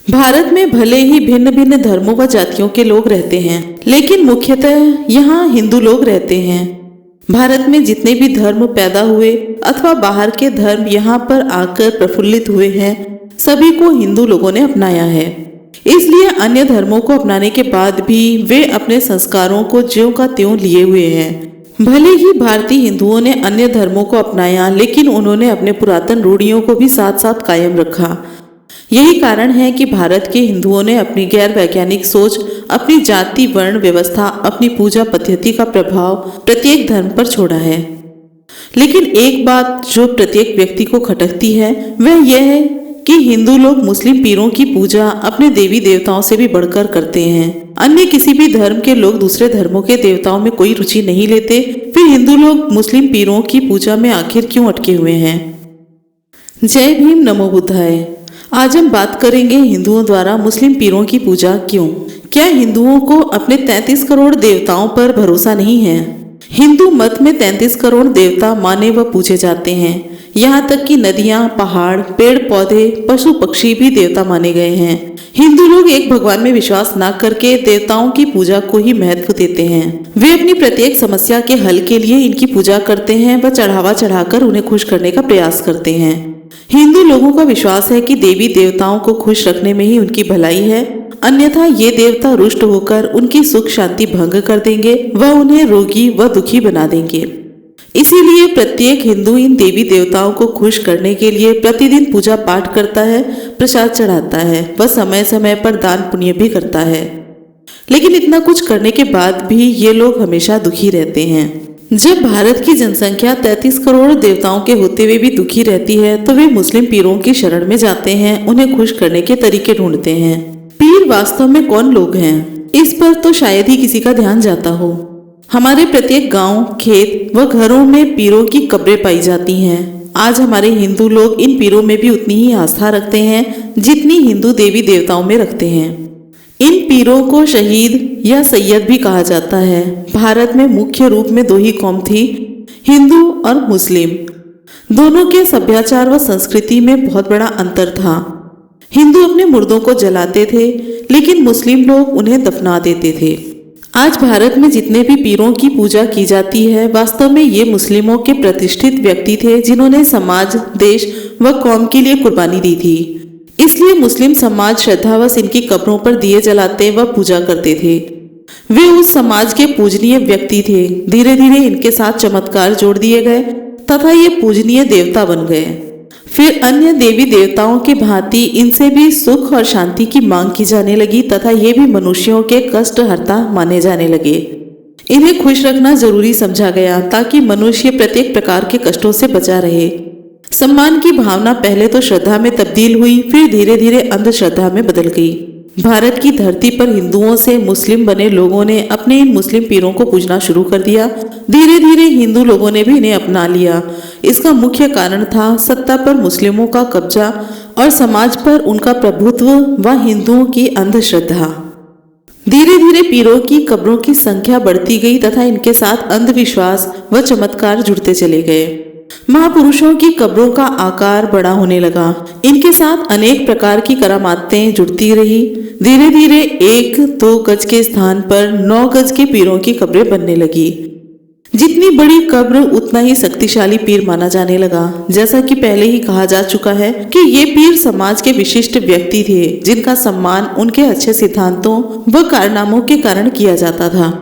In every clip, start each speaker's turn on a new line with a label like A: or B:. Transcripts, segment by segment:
A: भारत में भले ही भिन्न भिन्न धर्मों व जातियों के लोग रहते हैं, लेकिन मुख्यतः यहाँ हिंदू लोग रहते हैं। भारत में जितने भी धर्म पैदा हुए अथवा बाहर के धर्म यहाँ पर आकर प्रफुल्लित हुए हैं, सभी को हिंदू लोगों ने अपनाया है। इसलिए अन्य धर्मों को अपनाने के बाद भी वे अपने संस्कारों को ज्यों का त्यों लिए हुए हैं। भले ही भारतीय हिंदुओं ने अन्य धर्मों को अपनाया, लेकिन उन्होंने अपने पुरातन रूढ़ियों को भी साथ साथ कायम रखा। यही कारण है कि भारत के हिंदुओं ने अपनी गैर वैज्ञानिक सोच, अपनी जाति वर्ण व्यवस्था, अपनी पूजा पद्धति का प्रभाव प्रत्येक धर्म पर छोड़ा है। लेकिन एक बात जो प्रत्येक व्यक्ति को खटकती है वह यह है कि हिंदू लोग मुस्लिम पीरों की पूजा अपने देवी देवताओं से भी बढ़कर करते हैं। अन्य किसी भी धर्म के लोग दूसरे धर्मों के देवताओं में कोई रुचि नहीं लेते, फिर हिंदू लोग मुस्लिम पीरों की पूजा में आखिर क्यों अटके हुए हैं। जय भीम, नमो बुद्धाय। आज हम बात करेंगे हिंदुओं द्वारा मुस्लिम पीरों की पूजा क्यों। क्या हिंदुओं को अपने 33 करोड़ देवताओं पर भरोसा नहीं है? हिंदू मत में 33 करोड़ देवता माने व पूजे जाते हैं। यहाँ तक कि नदियाँ, पहाड़, पेड़ पौधे, पशु पक्षी भी देवता माने गए हैं। हिंदू लोग एक भगवान में विश्वास न करके देवताओं की पूजा को ही महत्व देते हैं। वे अपनी प्रत्येक समस्या के हल के लिए इनकी पूजा करते हैं व चढ़ावा चढ़ाकर उन्हें खुश करने का प्रयास करते हैं। हिंदू लोगों का विश्वास है कि देवी देवताओं को खुश रखने में ही उनकी भलाई है, अन्यथा ये देवता रुष्ट होकर उनकी सुख शांति भंग कर देंगे व उन्हें रोगी व दुखी बना देंगे। इसीलिए प्रत्येक हिंदू इन देवी देवताओं को खुश करने के लिए प्रतिदिन पूजा पाठ करता है, प्रसाद चढ़ाता है व समय समय पर दान पुण्य भी करता है। लेकिन इतना कुछ करने के बाद भी ये लोग हमेशा दुखी रहते हैं। जब भारत की जनसंख्या 33 करोड़ देवताओं के होते हुए भी दुखी रहती है, तो वे मुस्लिम पीरों की शरण में जाते हैं, उन्हें खुश करने के तरीके ढूंढते हैं। पीर वास्तव में कौन लोग हैं, इस पर तो शायद ही किसी का ध्यान जाता हो। हमारे प्रत्येक गांव, खेत व घरों में पीरों की कब्रें पाई जाती हैं। आज हमारे हिंदू लोग इन पीरों में भी उतनी ही आस्था रखते हैं जितनी हिंदू देवी देवताओं में रखते हैं। इन पीरों को शहीद या सैयद भी कहा जाता है। भारत में मुख्य रूप में दो ही कौम थी, हिंदू और मुस्लिम। दोनों के सभ्याचार व संस्कृति में बहुत बड़ा अंतर था। हिंदू अपने मुर्दों को जलाते थे, लेकिन मुस्लिम लोग उन्हें दफना देते थे। आज भारत में जितने भी पीरों की पूजा की जाती है, वास्तव में ये मुस्लिमों के प्रतिष्ठित व्यक्ति थे जिन्होंने समाज, देश व कौम के लिए कुर्बानी दी थी। इसलिए मुस्लिम समाज श्रद्धावश इनकी कब्रों पर दिए जलाते व पूजा करते थे। वे उस समाज के पूजनीय व्यक्ति थे। धीरे धीरे इनके साथ चमत्कार जोड़ दिए गए तथा ये पूजनीय देवता बन गए। फिर अन्य देवी देवताओं की भांति इनसे भी सुख और शांति की मांग की जाने लगी तथा ये भी मनुष्यों के कष्ट हरता माने जाने लगे। इन्हें खुश रखना जरूरी समझा गया ताकि मनुष्य प्रत्येक प्रकार के कष्टों से बचा रहे। सम्मान की भावना पहले तो श्रद्धा में तब्दील हुई, फिर धीरे धीरे अंधश्रद्धा में बदल गई। भारत की धरती पर हिंदुओं से मुस्लिम बने लोगों ने अपने इन मुस्लिम पीरों को पूजना शुरू कर दिया। धीरे धीरे हिंदू लोगों ने भी इन्हें अपना लिया। इसका मुख्य कारण था सत्ता पर मुस्लिमों का कब्जा और समाज पर उनका प्रभुत्व व हिंदुओं की अंधश्रद्धा। धीरे धीरे पीरों की कब्रों की संख्या बढ़ती गई तथा इनके साथ अंधविश्वास व चमत्कार जुड़ते चले गए। महापुरुषों की कब्रों का आकार बड़ा होने लगा। इनके साथ अनेक प्रकार की करामातें जुड़ती रही। धीरे धीरे 1-2 गज के स्थान पर 9 गज के पीरों की कब्रें बनने लगी। जितनी बड़ी कब्र उतना ही शक्तिशाली पीर माना जाने लगा। जैसा कि पहले ही कहा जा चुका है कि ये पीर समाज के विशिष्ट व्यक्ति थे जिनका सम्मान उनके अच्छे सिद्धांतों व कारनामों के कारण किया जाता था।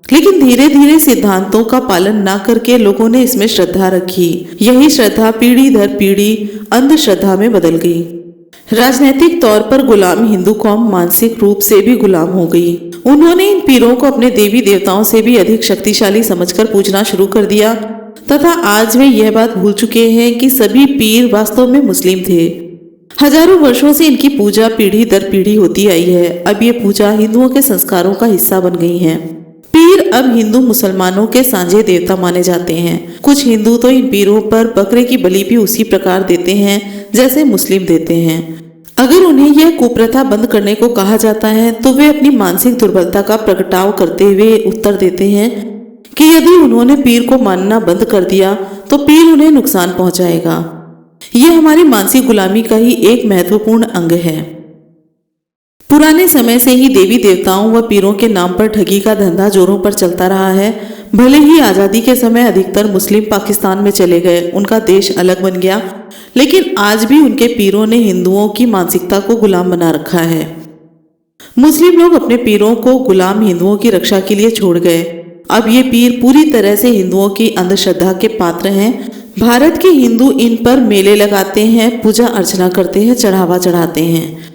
A: लेकिन धीरे धीरे सिद्धांतों का पालन न करके लोगों ने इसमें श्रद्धा रखी। यही श्रद्धा पीढ़ी दर पीढ़ी अंधश्रद्धा में बदल गई। राजनीतिक तौर पर गुलाम हिंदू कौम मानसिक रूप से भी गुलाम हो गई। उन्होंने इन पीरों को अपने देवी देवताओं से भी अधिक शक्तिशाली समझकर पूजना शुरू कर दिया तथा आज वे यह बात भूल चुके हैं कि सभी पीर वास्तव में मुस्लिम थे। हजारों वर्षों से इनकी पूजा पीढ़ी दर पीढ़ी होती आई है। अब ये पूजा हिंदुओं के संस्कारों का हिस्सा बन गई है। पीर अब हिंदू मुसलमानों के साझे देवता माने जाते हैं। कुछ हिंदू तो इन पीरों पर बकरे की बलि भी उसी प्रकार देते हैं जैसे मुस्लिम देते हैं। अगर उन्हें यह कुप्रथा बंद करने को कहा जाता है तो वे अपनी मानसिक दुर्बलता का प्रगटाव करते हुए उत्तर देते हैं कि यदि उन्होंने पीर को मानना बंद कर दिया तो पीर उन्हें नुकसान पहुंचाएगा। यह हमारी मानसिक गुलामी का ही एक महत्वपूर्ण अंग है। पुराने समय से ही देवी देवताओं व पीरों के नाम पर ठगी का धंधा जोरों पर चलता रहा है। भले ही आजादी के समय अधिकतर मुस्लिम पाकिस्तान में चले गए, उनका देश अलग बन गया, लेकिन आज भी उनके पीरों ने हिंदुओं की मानसिकता को गुलाम बना रखा है। मुस्लिम लोग अपने पीरों को गुलाम हिंदुओं की रक्षा के लिए छोड़ गए। अब ये पीर पूरी तरह से हिंदुओं की अंधश्रद्धा के पात्र हैं। भारत के हिंदू इन पर मेले लगाते हैं, पूजा अर्चना करते हैं, चढ़ावा चढ़ाते हैं।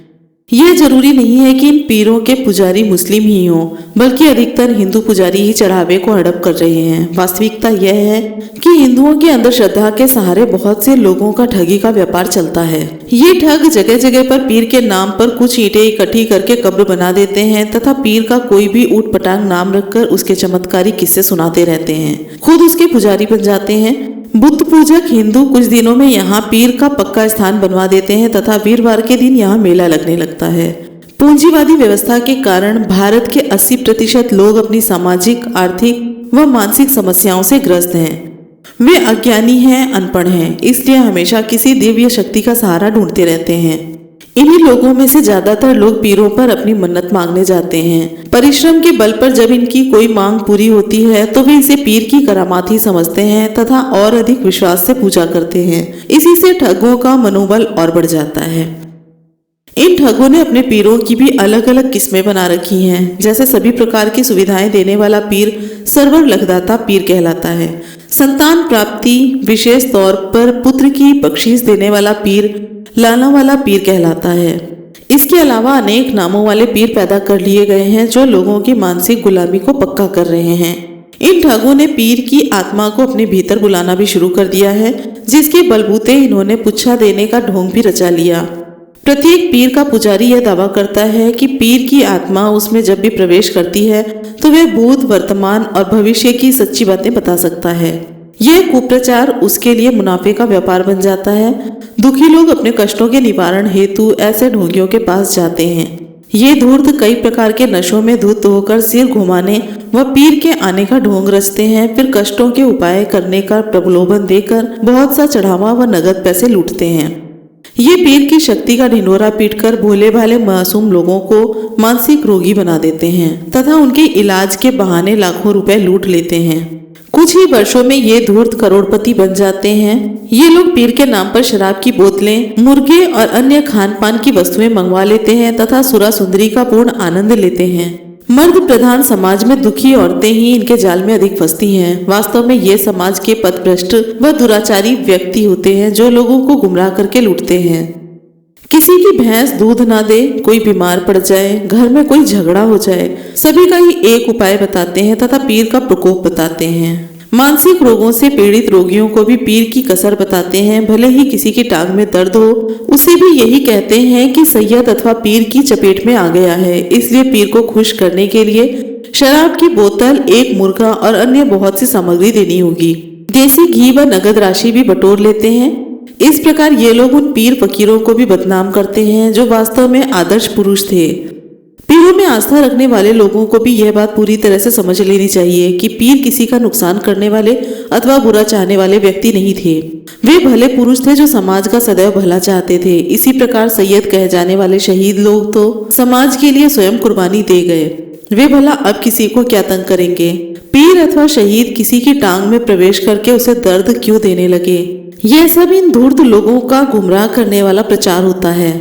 A: यह जरूरी नहीं है कि इन पीरों के पुजारी मुस्लिम ही हों, बल्कि अधिकतर हिंदू पुजारी ही चढ़ावे को हड़प कर रहे हैं। वास्तविकता यह है कि हिंदुओं की अंधश्रद्धा के सहारे बहुत से लोगों का ठगी का व्यापार चलता है। ये ठग जगह जगह पर पीर के नाम पर कुछ ईंटें इकट्ठी करके कब्र बना देते हैं तथा पीर का कोई भी ऊट पटांग नाम रखकर उसके चमत्कारी किस्से सुनाते रहते हैं, खुद उसके पुजारी बन जाते हैं। बुद्ध पूजक हिंदू कुछ दिनों में यहाँ पीर का पक्का स्थान बनवा देते हैं तथा वीरवार के दिन यहाँ मेला लगने लगता है। पूंजीवादी व्यवस्था के कारण भारत के 80% लोग अपनी सामाजिक, आर्थिक व मानसिक समस्याओं से ग्रस्त हैं। वे अज्ञानी हैं, अनपढ़ हैं, इसलिए हमेशा किसी दिव्य शक्ति का सहारा ढूंढते रहते हैं। इन्हीं लोगों में से ज्यादातर लोग पीरों पर अपनी मन्नत मांगने जाते हैं। परिश्रम के बल पर जब इनकी कोई मांग पूरी होती है तो वे इसे पीर की करामात ही समझते हैं तथा और अधिक विश्वास से पूजा करते हैं। इसी से ठगों का मनोबल और बढ़ जाता है। इन ठगों ने अपने पीरों की भी अलग अलग किस्में बना रखी हैं। जैसे सभी प्रकार की सुविधाएं देने वाला पीर सर्वर लखदाता पीर कहलाता है। संतान प्राप्ति, विशेष तौर पर पुत्र की बख्शीश देने वाला पीर लाना वाला पीर कहलाता है। इसके अलावा अनेक नामों वाले पीर पैदा कर लिए गए हैं जो लोगों की मानसिक गुलामी को पक्का कर रहे हैं। इन ठगों ने पीर की आत्मा को अपने भीतर बुलाना भी शुरू कर दिया है, जिसके बलबूते इन्होंने पुच्छा देने का ढोंग भी रचा लिया। प्रत्येक पीर का पुजारी यह दावा करता है कि पीर की आत्मा उसमें जब भी प्रवेश करती है तो वह भूत, वर्तमान और भविष्य की सच्ची बातें बता सकता है। यह कुप्रचार उसके लिए मुनाफे का व्यापार बन जाता है। दुखी लोग अपने कष्टों के निवारण हेतु ऐसे ढोंगियों के पास जाते हैं। ये धूर्त कई प्रकार के नशों में धुत होकर सिर घुमाने व पीर के आने का ढोंग रचते हैं, फिर कष्टों के उपाय करने का प्रलोभन देकर बहुत सा चढ़ावा व नगद पैसे लूटते हैं। ये पीर की शक्ति का ढिंढोरा पीटकर भोले भाले मासूम लोगों को मानसिक रोगी बना देते हैं तथा उनके इलाज के बहाने लाखों रुपए लूट लेते हैं। कुछ ही वर्षों में ये धूर्त करोड़पति बन जाते हैं। ये लोग पीर के नाम पर शराब की बोतलें, मुर्गे और अन्य खान पान की वस्तुएं मंगवा लेते हैं तथा सुरा सुंदरी का पूर्ण आनंद लेते हैं। मर्द प्रधान समाज में दुखी औरतें ही इनके जाल में अधिक फंसती हैं। वास्तव में ये समाज के पथभ्रष्ट व दुराचारी व्यक्ति होते हैं जो लोगों को गुमराह करके लूटते हैं। किसी की भैंस दूध ना दे, कोई बीमार पड़ जाए, घर में कोई झगड़ा हो जाए, सभी का ही एक उपाय बताते हैं तथा पीर का प्रकोप बताते हैं। मानसिक रोगों से पीड़ित रोगियों को भी पीर की कसर बताते हैं। भले ही किसी की टांग में दर्द हो, उसे भी यही कहते हैं कि सैयद अथवा पीर की चपेट में आ गया है, इसलिए पीर को खुश करने के लिए शराब की बोतल, एक मुर्गा और अन्य बहुत सी सामग्री देनी होगी। देसी घी व नगद राशि भी बटोर लेते हैं। इस प्रकार ये लोग उन पीर फकीरों को भी बदनाम करते हैं जो वास्तव में आदर्श पुरुष थे। पीरों में आस्था रखने वाले लोगों को भी यह बात पूरी तरह से समझ लेनी चाहिए कि पीर किसी का नुकसान करने वाले अथवा बुरा चाहने वाले व्यक्ति नहीं थे। वे भले पुरुष थे जो समाज का सदैव भला चाहते थे। इसी प्रकार सैयद कहे जाने वाले शहीद लोग तो समाज के लिए स्वयं कुर्बानी दे गए। वे भला अब किसी को क्या तंग करेंगे। पीर अथवा शहीद किसी की टांग में प्रवेश करके उसे दर्द क्यों देने लगे। यह सब इन धूर्त लोगों का गुमराह करने वाला प्रचार होता है।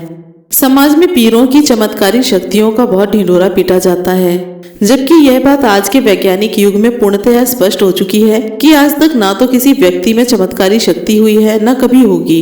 A: समाज में पीरों की चमत्कारी शक्तियों का बहुत ढिंढोरा पीटा जाता है, जबकि यह बात आज के वैज्ञानिक युग में पूर्णतः स्पष्ट हो चुकी है कि आज तक ना तो किसी व्यक्ति में चमत्कारी शक्ति हुई है, न कभी होगी।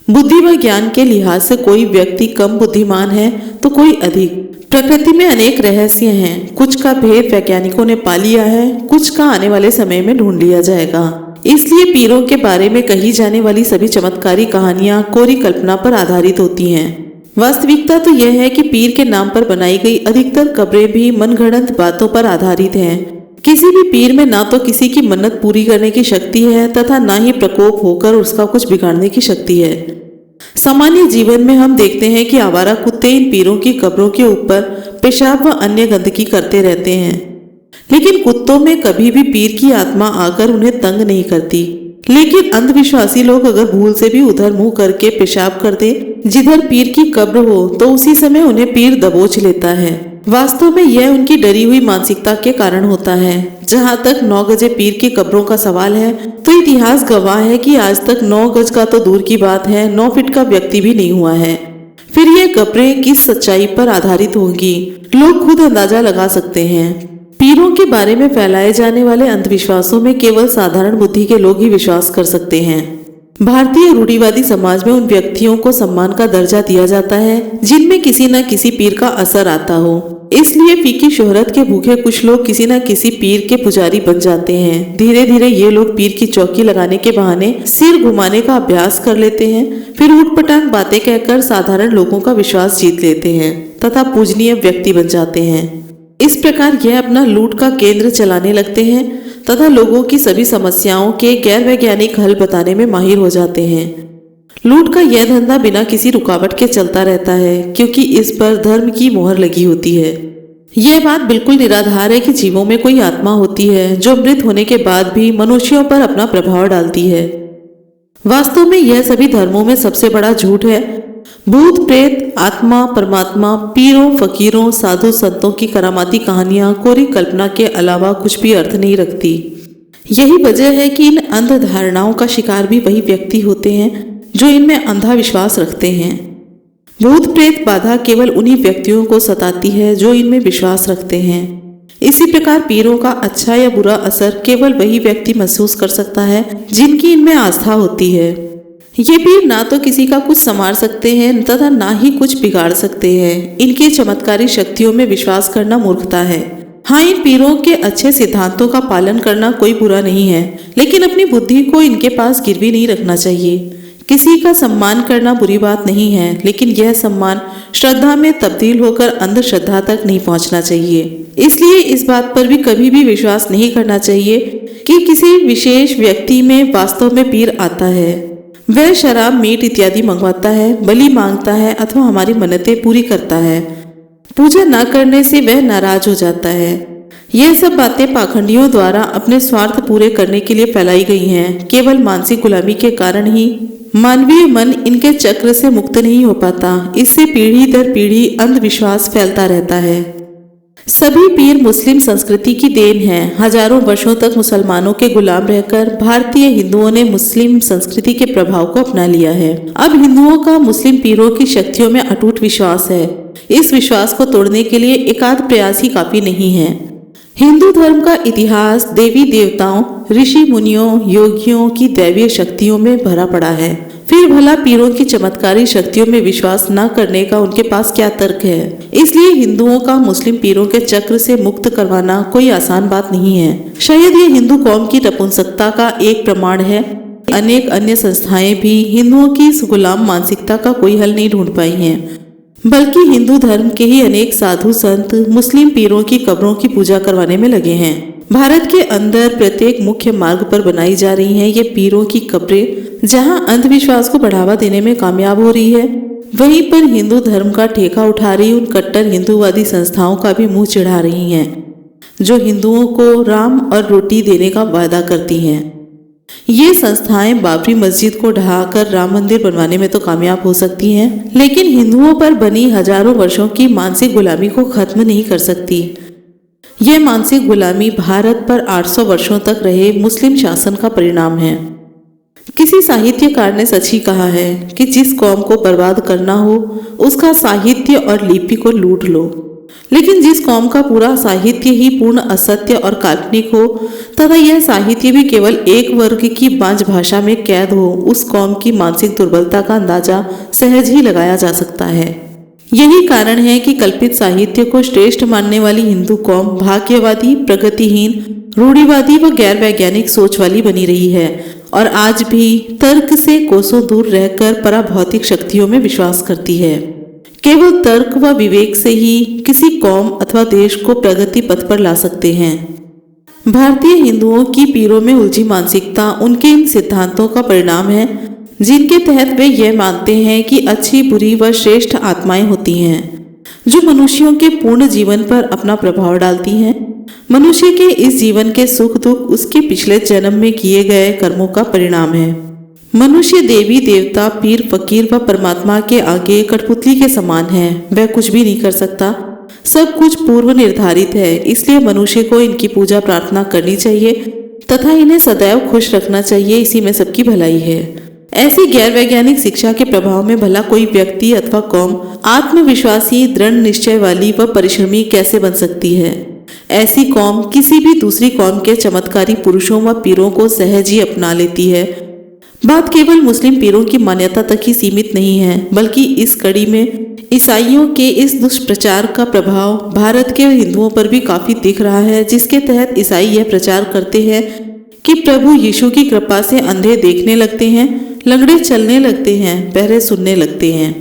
A: बुद्धि व ज्ञान के लिहाज से कोई व्यक्ति कम बुद्धिमान है तो कोई अधिक। प्रकृति में अनेक रहस्य हैं, कुछ का भेद वैज्ञानिकों ने पा लिया है, कुछ का आने वाले समय में ढूंढ लिया जाएगा। इसलिए पीरों के बारे में कही जाने वाली सभी चमत्कारी कहानियां कोरी कल्पना पर आधारित होती हैं। वास्तविकता तो यह है कि पीर के नाम पर बनाई गई अधिकतर कब्रें भी मनगढ़ंत बातों पर आधारित हैं। किसी भी पीर में ना तो किसी की मन्नत पूरी करने की शक्ति है तथा ना ही प्रकोप होकर उसका कुछ बिगाड़ने की शक्ति है। सामान्य जीवन में हम देखते हैं कि आवारा कुत्ते इन पीरों की कब्रों के ऊपर पेशाब व अन्य गंदगी करते रहते हैं, लेकिन कुत्तों में कभी भी पीर की आत्मा आकर उन्हें तंग नहीं करती। लेकिन अंधविश्वासी लोग अगर भूल से भी उधर मुंह करके पेशाब कर दे जिधर पीर की कब्र हो तो उसी समय उन्हें पीर दबोच लेता है। वास्तव में यह उनकी डरी हुई मानसिकता के कारण होता है। जहाँ तक 9 गजे पीर की कब्रों का सवाल है तो इतिहास गवाह है कि आज तक 9 गज का तो दूर की बात है, 9 फीट का व्यक्ति भी नहीं हुआ है। फिर ये कब्रें किस सच्चाई पर आधारित होंगी, लोग खुद अंदाजा लगा सकते हैं। पीरों के बारे में फैलाए जाने वाले अंधविश्वासों में केवल साधारण बुद्धि के लोग ही विश्वास कर सकते हैं। भारतीय रूढ़िवादी समाज में उन व्यक्तियों को सम्मान का दर्जा दिया जाता है जिनमें किसी न किसी पीर का असर आता हो। इसलिए फीकी शोहरत के भूखे कुछ लोग किसी न किसी पीर के पुजारी बन जाते हैं। धीरे धीरे ये लोग पीर की चौकी लगाने के बहाने सिर घुमाने का अभ्यास कर लेते हैं, फिर ऊटपटांग बातें कहकर साधारण लोगों का विश्वास जीत लेते हैं तथा पूजनीय व्यक्ति बन जाते हैं। इस प्रकार यह अपना लूट का केंद्र चलाने लगते हैं तथा लोगों की सभी समस्याओं के गैर वैज्ञानिक हल बताने में माहिर हो जाते हैं। लूट का यह धंधा बिना किसी रुकावट के चलता रहता है क्योंकि इस पर धर्म की मोहर लगी होती है। यह बात बिल्कुल निराधार है कि जीवों में कोई आत्मा होती है जो मृत होने के बाद भी मनुष्यों पर अपना प्रभाव डालती है। वास्तव में यह सभी धर्मों में सबसे बड़ा झूठ है। भूत प्रेत, आत्मा, परमात्मा, पीरों, फकीरों, साधु संतों की करामाती कहानियां कोरी कल्पना के अलावा कुछ भी अर्थ नहीं रखती। यही वजह है कि इन अंध धारणाओं का शिकार भी वही व्यक्ति होते हैं जो इनमें अंधा विश्वास रखते हैं। भूत प्रेत बाधा केवल उन्हीं व्यक्तियों को सताती है जो इनमें विश्वास रखते हैं। इसी प्रकार पीरों का अच्छा या बुरा असर केवल वही व्यक्ति महसूस कर सकता है जिनकी इनमें आस्था होती है। ये पीर ना तो किसी का कुछ संवार सकते हैं तथा ना ही कुछ बिगाड़ सकते हैं। इनके चमत्कारी शक्तियों में विश्वास करना मूर्खता है। हाँ, इन पीरों के अच्छे सिद्धांतों का पालन करना कोई बुरा नहीं है, लेकिन अपनी बुद्धि को इनके पास गिरवी नहीं रखना चाहिए। किसी का सम्मान करना बुरी बात नहीं है, लेकिन यह सम्मान श्रद्धा में तब्दील होकर अंधश्रद्धा तक नहीं पहुंचना चाहिए। इसलिए इस बात पर भी कभी भी विश्वास नहीं करना चाहिए कि किसी विशेष व्यक्ति में वास्तव में पीर आता है। वह शराब, मीट इत्यादि मंगवाता है, बलि मांगता है अथवा हमारी मन्नतें पूरी करता है। पूजा न करने से वह नाराज हो जाता है। यह सब बातें पाखंडियों द्वारा अपने स्वार्थ पूरे करने के लिए फैलाई गई हैं। केवल मानसिक गुलामी के कारण ही मानवीय मन इनके चक्र से मुक्त नहीं हो पाता। इससे पीढ़ी दर पीढ़ी अंधविश्वास फैलता रहता है। सभी पीर मुस्लिम संस्कृति की देन हैं। हजारों वर्षों तक मुसलमानों के गुलाम रहकर भारतीय हिंदुओं ने मुस्लिम संस्कृति के प्रभाव को अपना लिया है। अब हिंदुओं का मुस्लिम पीरों की शक्तियों में अटूट विश्वास है। इस विश्वास को तोड़ने के लिए एकाध प्रयास ही काफी नहीं है। हिंदू धर्म का इतिहास देवी देवताओं, ऋषि मुनियों, योगियों की दैवीय शक्तियों में भरा पड़ा है। फिर भला पीरों की चमत्कारी शक्तियों में विश्वास न करने का उनके पास क्या तर्क है। इसलिए हिंदुओं का मुस्लिम पीरों के चक्र से मुक्त करवाना कोई आसान बात नहीं है। शायद ये हिंदू कौम की नपुंसकता का एक प्रमाण है। अनेक अन्य संस्थाएं भी हिंदुओं की इस गुलाम मानसिकता का कोई हल नहीं ढूंढ पाई हैं, बल्कि हिंदू धर्म के ही अनेक साधु संत मुस्लिम पीरों की कब्रों की पूजा करवाने में लगे हैं। भारत के अंदर प्रत्येक मुख्य मार्ग पर बनाई जा रही हैं ये पीरों की कब्रें। जहां अंधविश्वास को बढ़ावा देने में कामयाब हो रही है, वहीं पर हिंदू धर्म का ठेका उठा रही उन कट्टर हिंदूवादी संस्थाओं का भी मुंह चिढ़ा रही हैं, जो हिंदुओं को राम और रोटी देने का वादा करती हैं। ये संस्थाएं बाबरी मस्जिद को ढहाकर राम मंदिर बनवाने में तो कामयाब हो सकती हैं, लेकिन हिंदुओं पर बनी हजारों वर्षों की मानसिक गुलामी को खत्म नहीं कर सकती। यह मानसिक गुलामी भारत पर 800 वर्षों तक रहे मुस्लिम शासन का परिणाम है। किसी साहित्यकार ने सच ही कहा है कि जिस कौम को बर्बाद करना हो उसका साहित्य और लिपि को लूट लो, लेकिन जिस कौम का पूरा साहित्य ही पूर्ण असत्य और काल्पनिक हो तथा यह साहित्य भी केवल एक वर्ग की बांझ भाषा में कैद हो, उस कौम की मानसिक दुर्बलता का अंदाजा सहज ही लगाया जा सकता है। यही कारण है कि कल्पित साहित्य को श्रेष्ठ मानने वाली हिंदू कौम भाग्यवादी, प्रगतिहीन, रूढ़िवादी व गैर वैज्ञानिक सोच वाली बनी रही है और आज भी तर्क से कोसों दूर रहकर पराभौतिक शक्तियों में विश्वास करती है। केवल तर्क व विवेक से ही किसी कौम अथवा देश को प्रगति पथ पर ला सकते हैं। भारतीय हिंदुओं की पीरों में उलझी मानसिकता उनके इन सिद्धांतों का परिणाम है, जिनके तहत वे यह मानते हैं कि अच्छी, बुरी व श्रेष्ठ आत्माएं होती हैं, जो मनुष्यों के पूर्ण जीवन पर अपना प्रभाव डालती हैं। मनुष्य के इस जीवन के सुख दुख उसके पिछले जन्म में किए गए कर्मों का परिणाम है। मनुष्य देवी देवता पीर फकीर व परमात्मा के आगे कठपुतली के समान है। वह कुछ भी नहीं कर सकता। सब कुछ पूर्व निर्धारित है। इसलिए मनुष्य को इनकी पूजा प्रार्थना करनी चाहिए तथा इन्हें सदैव खुश रखना चाहिए। इसी में सबकी भलाई है। ऐसी गैर वैज्ञानिक शिक्षा के प्रभाव में भला कोई व्यक्ति अथवा कौम आत्मविश्वासी, दृढ़ निश्चय वाली व परिश्रमी कैसे बन सकती है? ऐसी कौम किसी भी दूसरी कौम के चमत्कारी पुरुषों व पीरों को सहज ही अपना लेती है। बात केवल मुस्लिम पीरों की मान्यता तक ही सीमित नहीं है, बल्कि इस कड़ी में ईसाइयों के इस दुष्प्रचार का प्रभाव भारत के हिंदुओं पर भी काफी दिख रहा है, जिसके तहत ईसाई यह प्रचार करते हैं कि प्रभु यीशु की कृपा से अंधे देखने लगते हैं, लंगड़े चलने लगते हैं, बहरे सुनने लगते हैं।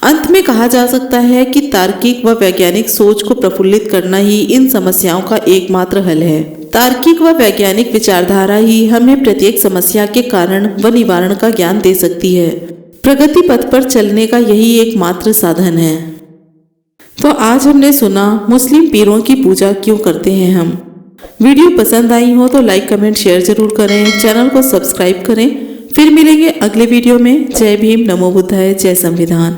A: अंत में कहा जा सकता है कि तार्किक व वैज्ञानिक सोच को प्रफुल्लित करना ही इन समस्याओं का एकमात्र हल है। तार्किक व वैज्ञानिक विचारधारा ही हमें प्रत्येक समस्या के कारण व निवारण का ज्ञान दे सकती है। प्रगति पथ पर चलने का यही एकमात्र साधन है। तो आज हमने सुना मुस्लिम पीरों की पूजा क्यों करते हैं हम। वीडियो पसंद आई हो तो लाइक कमेंट शेयर जरूर करें, चैनल को सब्सक्राइब करें। फिर मिलेंगे अगले वीडियो में। जय भीम, नमो बुद्धाय, जय संविधान।